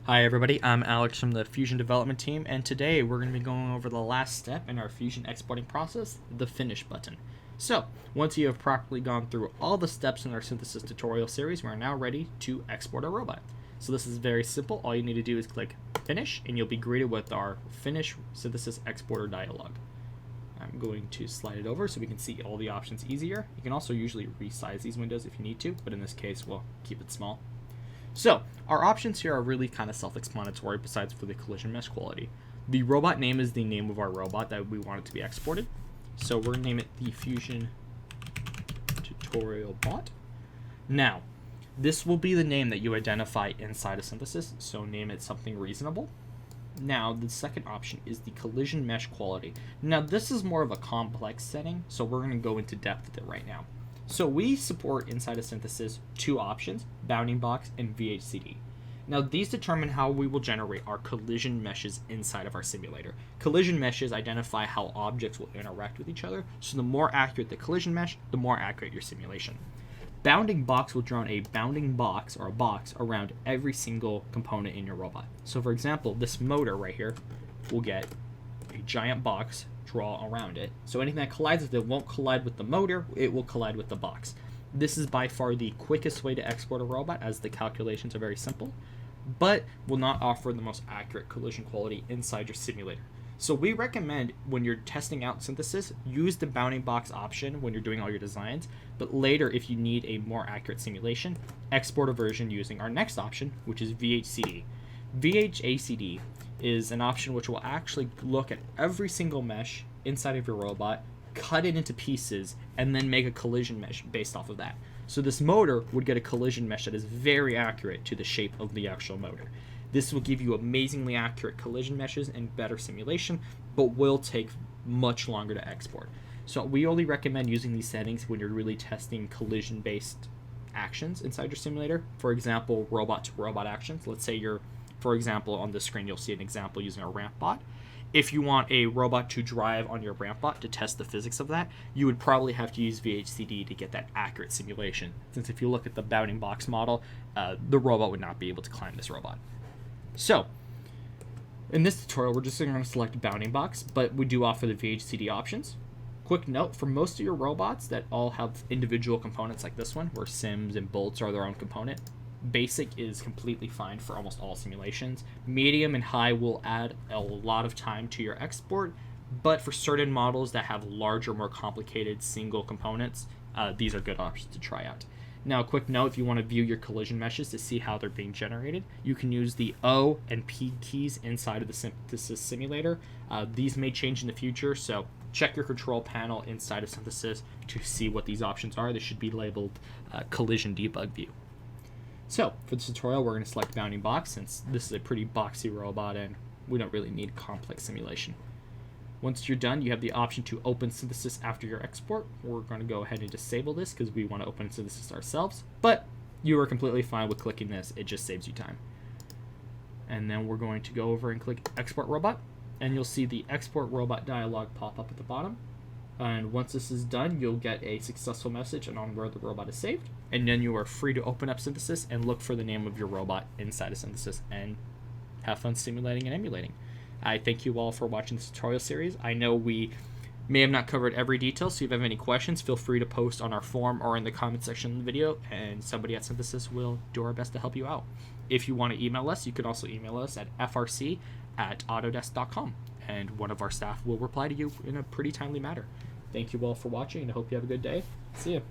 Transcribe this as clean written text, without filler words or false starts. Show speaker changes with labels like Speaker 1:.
Speaker 1: Hi everybody, I'm Alex from the Fusion development team, and today we're going to be going over the last step in our Fusion exporting process, the Finish button. So, once you have properly gone through all the steps in our synthesis tutorial series, we're now ready to export a robot. So this is very simple. All you need to do is click Finish, and you'll be greeted with our Finish Synthesis Exporter dialog. I'm going to slide it over so we can see all the options easier. You can also usually resize these windows if you need to, but in this case, we'll keep it small. So, our options here are really kind of self-explanatory besides for the collision mesh quality. The robot name is the name of our robot that we want it to be exported. So we're going to name it the Fusion Tutorial Bot. Now, this will be the name that you identify inside of Synthesis, so name it something reasonable. Now, the second option is the collision mesh quality. Now, this is more of a complex setting, so we're going to go into depth with it right now. So we support inside of Synthesis two options, bounding box and VHCD. Now these determine how we will generate our collision meshes inside of our simulator. Collision meshes identify how objects will interact with each other, so the more accurate the collision mesh, the more accurate your simulation. Bounding box will draw a bounding box or a box around every single component in your robot. So for example, this motor right here will get a giant box draw around it. So anything that collides with it won't collide with the motor, it will collide with the box. This is by far the quickest way to export a robot, as the calculations are very simple, but will not offer the most accurate collision quality inside your simulator. So we recommend when you're testing out Synthesis, use the bounding box option when you're doing all your designs, but later if you need a more accurate simulation, export a version using our next option, which is VHCD. VHACD is an option which will actually look at every single mesh inside of your robot, cut it into pieces, and then make a collision mesh based off of that. So this motor would get a collision mesh that is very accurate to the shape of the actual motor. This will give you amazingly accurate collision meshes and better simulation, but will take much longer to export. So we only recommend using these settings when you're really testing collision-based actions inside your simulator. For example, robot-to-robot actions. Let's say you're, for example, on the screen you'll see an example using a ramp bot. If you want a robot to drive on your ramp bot to test the physics of that, you would probably have to use VHCD to get that accurate simulation. Since if you look at the bounding box model, the robot would not be able to climb this robot. So, in this tutorial, we're just going to select bounding box, but we do offer the VHCD options. Quick note, for most of your robots that all have individual components like this one, where sims and bolts are their own component, basic is completely fine for almost all simulations. Medium and high will add a lot of time to your export, but for certain models that have larger, more complicated single components, these are good options to try out. Now, a quick note, if you want to view your collision meshes to see how they're being generated, you can use the O and P keys inside of the Synthesis simulator. These may change in the future, so check your control panel inside of Synthesis to see what these options are. They should be labeled collision debug view. So, for this tutorial, we're going to select bounding box, since this is a pretty boxy robot and we don't really need complex simulation. Once you're done, you have the option to open Synthesis after your export. We're going to go ahead and disable this because we want to open Synthesis ourselves, but you are completely fine with clicking this. It just saves you time. And then we're going to go over and click Export Robot, and you'll see the Export Robot dialog pop up at the bottom. And once this is done, you'll get a successful message on where the robot is saved. And then you are free to open up Synthesis and look for the name of your robot inside of Synthesis and have fun simulating and emulating. I thank you all for watching this tutorial series. I know we may have not covered every detail, so if you have any questions, feel free to post on our forum or in the comment section of the video, and somebody at Synthesis will do our best to help you out. If you want to email us, you can also email us at frc@autodesk.com, and one of our staff will reply to you in a pretty timely manner. Thank you all for watching, and I hope you have a good day. See you.